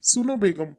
सुनो बेगम,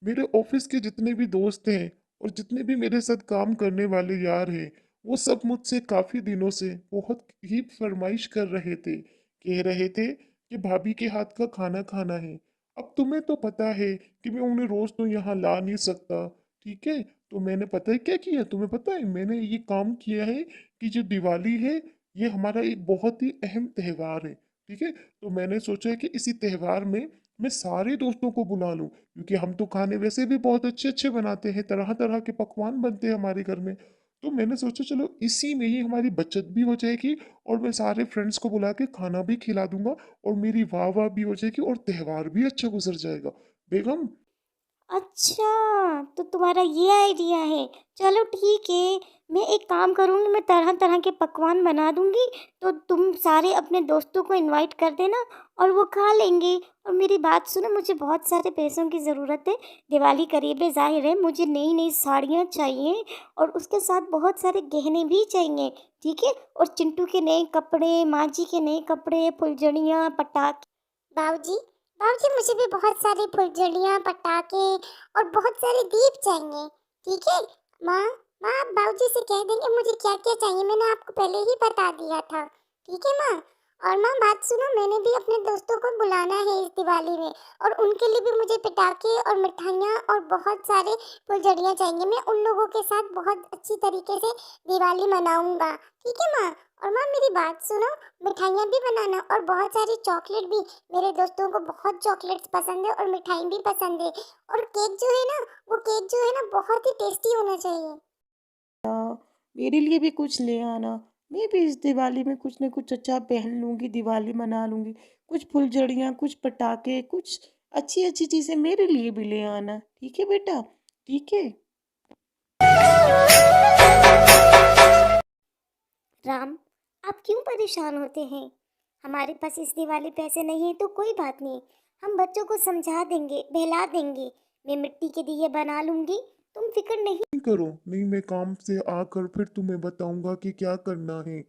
मेरे ऑफिस के जितने भी दोस्त हैं और जितने भी मेरे साथ काम करने वाले यार हैं, वो सब मुझसे काफी दिनों से बहुत ही फरमाइश कर रहे थे, कह रहे थे कि भाभी के हाथ का खाना खाना है। अब तुम्हें तो पता है कि मैं उन्हें रोज तो यहाँ ला नहीं सकता, ठीक है? तो मैंने पता है क्या किया, तुम्हें पता है मैंने ये काम किया है कि जो दिवाली है, ये हमारा एक बहुत ही अहम त्योहार है, ठीक है? तो मैंने सोचा है कि इसी त्योहार में मैं सारे दोस्तों को बुला लूं, क्योंकि हम तो खाने वैसे भी बहुत अच्छे अच्छे बनाते हैं, तरह तरह के पकवान बनते हैं हमारे घर में। तो मैंने सोचा चलो इसी में ही हमारी बचत भी हो जाएगी और मैं सारे फ्रेंड्स को बुला के खाना भी खिला दूंगा और मेरी वाह वाह भी हो जाएगी और त्योहार भी अच्छा गुजर जाएगा। बेगम, अच्छा, तो तुम्हारा ये आइडिया है। चलो ठीक है, मैं एक काम करूँगी, मैं तरह-तरह के पकवान बना दूँगी, तो तुम सारे अपने दोस्तों को इनवाइट कर देना और वो खा लेंगे। और मेरी बात सुनो, मुझे बहुत सारे पैसों की ज़रूरत है। दिवाली करीब है, ज़ाहिर है मुझे नई-नई साड़ियाँ चाहिए और उसके साथ बहुत सारे गहने भी चाहिए, ठीक है? और चिंटू के नए कपड़े, माँ जी के नए कपड़े, फुलझड़ियाँ, पटाखे। बाबूजी, बाबूजी मुझे भी बहुत सारी फुलझड़ियाँ, पटाखे और बहुत सारे दीप चाहिए, ठीक है? माँ, माँ आप बाबूजी से कह देंगे मुझे क्या-क्या चाहिए, मैंने आपको पहले ही बता दिया था, ठीक है माँ? और माँ बात सुनो, मैंने भी अपने दोस्तों को बुलाना है इस दिवाली में और उनके लिए भी मुझे पटाखे और मिठाइयाँ और बहुत सारे फुलझड़ियाँ चाहिए। मैं उन लोगों के साथ बहुत अच्छी तरीके से दिवाली मनाऊँगा, ठीक है माँ? और माँ मेरी बात सुनो, मिठाइयाँ भी बनाना और बहुत सारी चॉकलेट भी। मेरे दोस्तों को बहुत चॉकलेट्स पसंद है और मिठाई भी पसंद है। और केक जो है ना, वो केक जो है ना बहुत ही टेस्टी होना चाहिए। मेरे लिए भी कुछ ले आना। मैं भी इस दिवाली में कुछ न कुछ अच्छा पहन लूँगी, दिवाली मना लूँगी। कुछ फुलझड़ियाँ, कुछ पटाखे, कुछ अच्छी-अच्छी चीज़ें मेरे लिए भी ले आना। ठीक है बेटा? ठीक है? राम, आप क्यों परेशान होते हैं? हमारे पास इस दिवाली पैसे नहीं है तो कोई बात नहीं, हम बच्चों को समझा देंगे, बहला देंगे। मैं मिट्टी के दिए बना लूंगी, तुम फिक्र नहीं। नहीं करो, नहीं, मैं काम से आकर फिर तुम्हें बताऊंगा कि क्या करना है।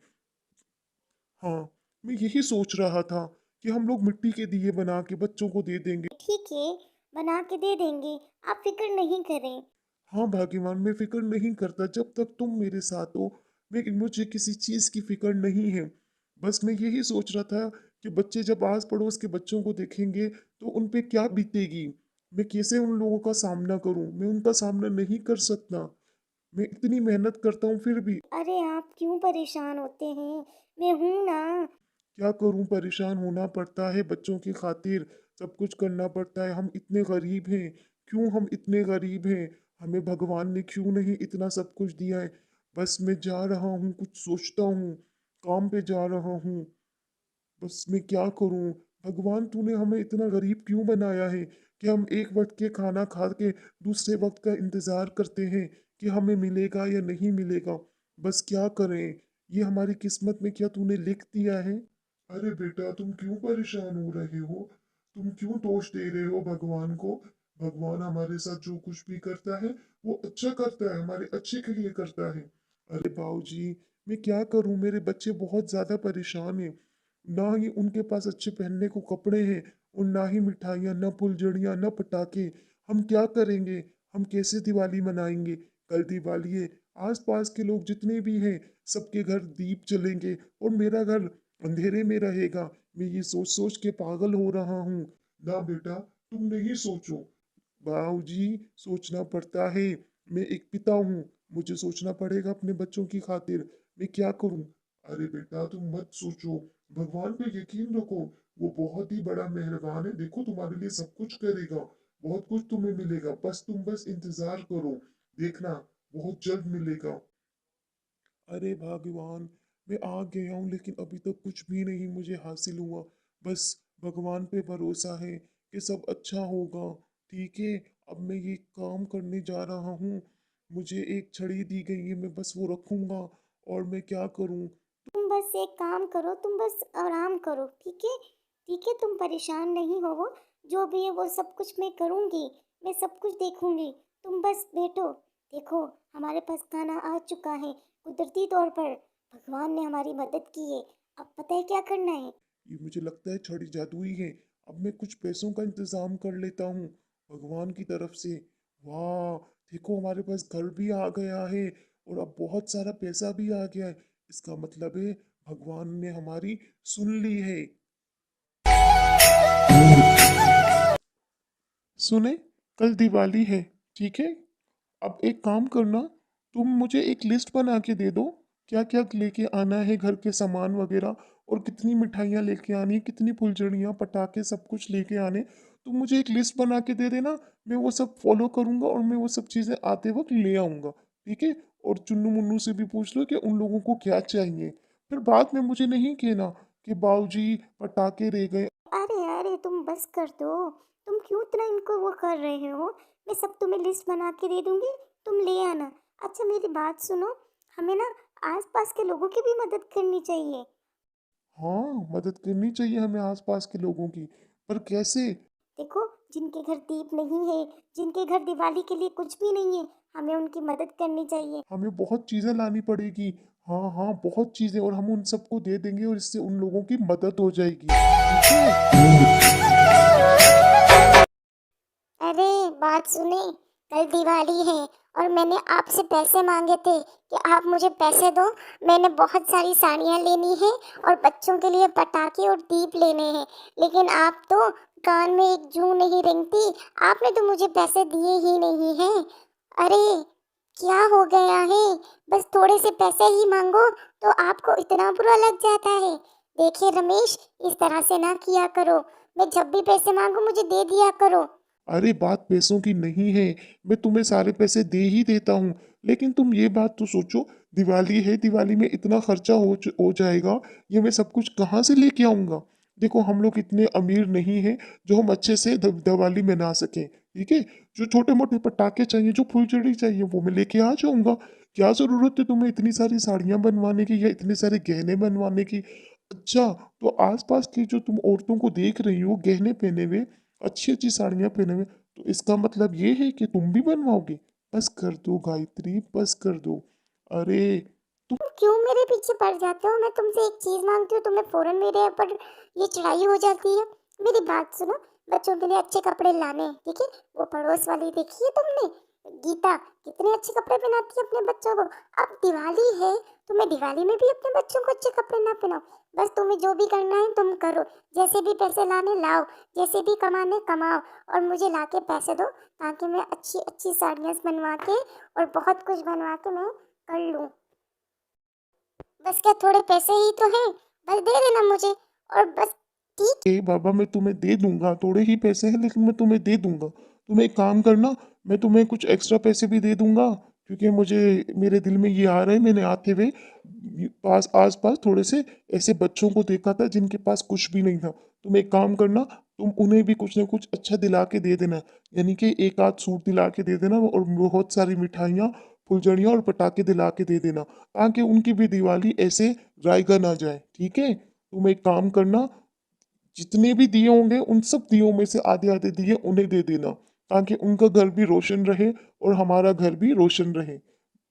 हाँ, मैं यही सोच रहा था कि हम लोग मिट्टी के दिए बना के बच्चों को दे देंगे। ठीक है, बना के दे देंगे, आप फिक्र नहीं करें। हाँ भाग्यवान, मैं फिक्र नहीं करता जब तक तुम मेरे साथ हो। मैं मुझे किसी चीज़ की फिक्र नहीं है। बस मैं यही सोच रहा था कि बच्चे जब आस पड़ोस के बच्चों को देखेंगे तो उन पे क्या बीतेगी। मैं कैसे उन लोगों का सामना करूं, मैं उनका सामना नहीं कर सकता। मैं इतनी मेहनत करता हूँ फिर भी। अरे आप क्यों परेशान होते हैं, मैं हूं ना। क्या करूं, परेशान होना पड़ता है बच्चों की खातिर, सब कुछ करना पड़ता है। हम इतने गरीब हैं, क्यों हम इतने गरीब हैं? हमें भगवान ने क्यों नहीं इतना सब कुछ दिया है? बस मैं जा रहा हूँ, कुछ सोचता हूँ, काम पे जा रहा हूँ। बस मैं क्या करूँ? भगवान तूने हमें इतना गरीब क्यों बनाया है कि हम एक वक्त के खाना खा के दूसरे वक्त का इंतजार करते हैं कि हमें मिलेगा या नहीं मिलेगा। बस क्या करें? ये हमारी किस्मत में क्या तूने लिख दिया है? अरे बेटा, तुम क्यों परेशान हो रहे हो? तुम क्यों दोष दे रहे हो भगवान को? भगवान हमारे साथ जो कुछ भी करता है वो अच्छा करता है, हमारे अच्छे के लिए करता है। अरे बाबूजी, मैं क्या करूं, मेरे बच्चे बहुत ज्यादा परेशान हैं। ना ही उनके पास अच्छे पहनने को कपड़े हैं और ना ही मिठाइयाँ, ना फुलझड़ियाँ, ना पटाखे। हम क्या करेंगे? हम कैसे दिवाली मनाएंगे? कल दिवाली है, आस पास के लोग जितने भी हैं सबके घर दीप जलेंगे और मेरा घर अंधेरे में रहेगा। मैं ये सोच सोच के पागल हो रहा हूँ। ना बेटा, तुम नहीं सोचो। बाबूजी, सोचना पड़ता है। मैं एक पिता हूँ, मुझे सोचना पड़ेगा अपने बच्चों की खातिर। मैं क्या करूँ? अरे बेटा, तुम मत सोचो, भगवान पे यकीन रखो। वो बहुत ही बड़ा मेहरबान है, देखो तुम्हारे लिए सब कुछ करेगा। बहुत कुछ तुम्हें मिलेगा, बस इंतजार करो, देखना बहुत जल्द मिलेगा। अरे भगवान, मैं आ गया हूँ लेकिन अभी तक कुछ भी नहीं मुझे हासिल हुआ। बस भगवान पे भरोसा है कि सब अच्छा होगा। ठीक है, अब मैं ये काम करने जा रहा हूँ। मुझे एक छड़ी दी गई है, मैं बस वो रखूंगा। और मैं क्या करूँ? तुम बस एक काम करो, तुम बस आराम करो, ठीक है? ठीक है, तुम परेशान नहीं हो, जो भी है वो सब कुछ मैं करूँगी, मैं सब कुछ देखूँगी, तुम बस बैठो। देखो, हमारे पास खाना आ चुका है, कुदरती तौर पर भगवान ने हमारी मदद की है। अब पता है क्या करना है? ये मुझे लगता है छड़ी जादुई है। अब मैं कुछ पैसों का इंतजाम कर लेता हूँ भगवान की तरफ से। वाह! देखो हमारे पास घर भी आ गया है और अब बहुत सारा पैसा भी आ गया है। इसका मतलब है भगवान ने हमारी सुन ली है। सुने, कल दिवाली है, ठीक है? अब एक काम करना, तुम मुझे एक लिस्ट बना के दे दो, क्या-क्या लेके आना है घर के सामान वगैरह और कितनी मिठाइयाँ लेके आनी है, कितनी फुलझड़ियाँ, पटाखे सब कुछ लेके आने। तुम मुझे एक लिस्ट बना के दे देना, मैं वो सब फॉलो करूँगा और मैं वो सब चीज़ें आते वक़्त ले आऊँगा, ठीक है? और चुन्नू-मुन्नू से भी पूछ लो कि उन लोगों को क्या चाहिए। फिर बाद में मुझे नहीं कहना कि बाबूजी पटाखे रह गए। अरे अरे तुम बस कर दो। तुम क्यों इतना इनको वो कर रहे हो? मैं सब तुम्हें लिस्ट बना के दे दूंगी, तुम ले आना। अच्छा मेरी बात सुनो, हमें ना आसपास के लोगों की भी मदद करनी चाहिए। हाँ, मदद करनी चाहिए हमें आस-पास के लोगों की, पर कैसे? देखो, जिनके घर दीप नहीं है, जिनके घर दिवाली के लिए कुछ भी नहीं है, हमें उनकी मदद करनी चाहिए। हमें बहुत चीज़ें लानी पड़ेगी। हाँ, हाँ, बहुत चीज़ें और हम उन सबको दे देंगे और इससे उन लोगों की मदद हो जाएगी। ठीक है? अरे बात सुने, कल दिवाली है और मैंने आपसे पैसे मांगे थे कि आप मुझे पैसे दो। मैंने बहुत सारी साड़ियाँ लेनी है और बच्चों के लिए पटाखे और दीप लेने हैं, लेकिन आप तो कान में एक जूं नहीं रेंगती। आपने तो मुझे पैसे दिए ही नहीं हैं। अरे क्या हो गया है? बस थोड़े से पैसे ही मांगो तो आपको इतना बुरा लग जाता है। देखिए रमेश, इस तरह से ना किया करो। मैं जब भी पैसे मांगू मुझे दे दिया करो। अरे बात पैसों की नहीं है, मैं तुम्हें सारे पैसे दे ही देता हूँ। लेकिन तुम ये बात तो सोचो, दिवाली है, दिवाली में इतना खर्चा हो जाएगा, ये मैं सब कुछ कहाँ से लेके आऊँगा? देखो हम लोग इतने अमीर नहीं हैं जो हम अच्छे से दिवाली मना सकें, ठीक है? जो छोटे-मोटे पटाखे चाहिए, जो फुलझड़ी चाहिए वो मैं लेके आ जाऊँगा। क्या ज़रूरत है तुम्हें इतनी सारी साड़ियाँ बनवाने की या इतने सारे गहने बनवाने की? अच्छा, तो आस-पास की जो तुम औरतों को देख रही हो गहने पहने हुए, अच्छी-अच्छी साड़ियाँ पहने हुए, तो इसका मतलब ये है कि तुम भी बनवाओगे? बस कर दो गायत्री, बस कर दो। अरे! तुम तुम क्यों मेरे पीछे पड़ जाते हो? मैं तुमसे एक चीज मांगती हूँ, तुम्हें फौरन मेरे ऊपर ये चढ़ाई हो जाती है। मेरी बात सुनो, बच्चों के लिए अच्छे कपड़े लाने हैं, ठीक है? वो पड़ोस वाली देखी है तुमने, गीता, कितने अच्छे कपड़े पहनाती है अपने बच्चों को। अब दिवाली है तो मैं दिवाली में भी अपने बच्चों को अच्छे कपड़े ना पहनाऊं? बस तुम्हें जो भी करना है तुम करो, जैसे भी पैसे लाने लाओ, जैसे भी कमाने कमाओ और मुझे लाके पैसे दो ताकि मैं अच्छी अच्छी साड़ियाँ बनवा के और बहुत कुछ बनवा के मैं कर लूँ। बस क्या थोड़े पैसे ही तो हैं, बस दे देना मुझे और बस। ठीक। ए बाबा मैं तुम्हें दे दूँगा, थोड़े ही पैसे हैं लेकिन मैं तुम्हें दे दूँगा। तुम एक काम करना, मैं तुम्हें कुछ एक्स्ट्रा पैसे भी दे दूँगा क्योंकि मुझे मेरे दिल में ये आ रहा है मैंने आते हुए पास आस-पास थोड़े से ऐसे बच्चों को देखा था जिनके पास कुछ भी नहीं था। तुम एक काम करना, तुम उन्हें भी कुछ न कुछ अच्छा दिला के दे देना। यानी कि एक आध सूट दिला के दे देना और बहुत सारी मिठाइयाँ, फुलझड़ियाँ और पटाखे दिला के दे देना ताकि उनकी भी दिवाली ऐसे रायगा ना जाए, ठीक है? तुम एक काम करना जितने भी दिए होंगे उन सब दियों में से आधे-आधे दिए उन्हें दे देना, ताकि उनका घर भी रोशन रहे और हमारा घर भी रोशन रहे।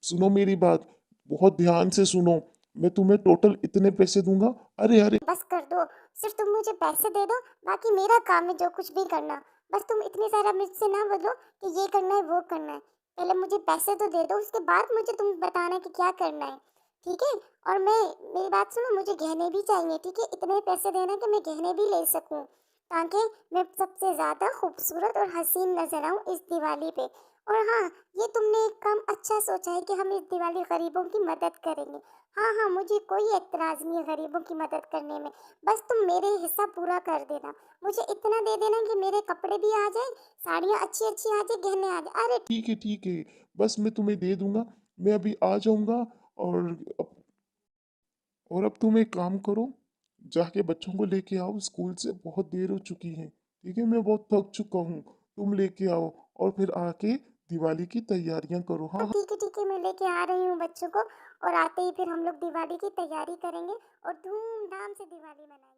सुनो मेरी बात, बहुत ध्यान से सुनो, मैं तुम्हें टोटल इतने पैसे दूँगा। अरे, अरे! बस कर दो, सिर्फ तुम मुझे पैसे दे दो, बाकी मेरा काम है जो कुछ भी करना। बस तुम इतनी सारा मुझसे ना बोलो कि ये करना है वो करना है। पहले मुझे पैसे तो दे दो, उसके बाद मुझे तुम बताना कि क्या करना है, ठीक है? और मैं, मेरी बात सुनो, मुझे गहने भी चाहिए, ठीक है? इतने पैसे देना कि मैं गहने भी ले सकूं, ताकि मैं सबसे ज्यादा खूबसूरत और हसीन नजर आऊं इस दिवाली पे। और हाँ, ये तुमने एक काम अच्छा सोचा है कि हम इस दिवाली गरीबों की मदद करेंगे। हाँ हाँ, मुझे कोई एतराज नहीं है गरीबों की मदद करने में। बस तुम मेरे हिस्सा पूरा कर देना, मुझे इतना दे देना कि मेरे कपड़े भी आ जाए, साड़ियाँ अच्छी अच्छी आ जाए, गहने आ जाए। अरे ठीक है, बस मैं तुम्हें दे दूँगा। मैं अभी आ जाऊँगा और अब अब तुम एक काम करो, जाके बच्चों को लेके आओ स्कूल से बहुत देर हो चुकी है, ठीक है? मैं बहुत थक चुका हूँ, तुम लेके आओ और फिर आके दिवाली की तैयारियाँ करो। हाँ, हाँ। ठीक है, मैं लेके आ रही हूँ बच्चों को और आते ही फिर हम लोग दिवाली की तैयारी करेंगे और धूमधाम से दिवाली मनाएंगे।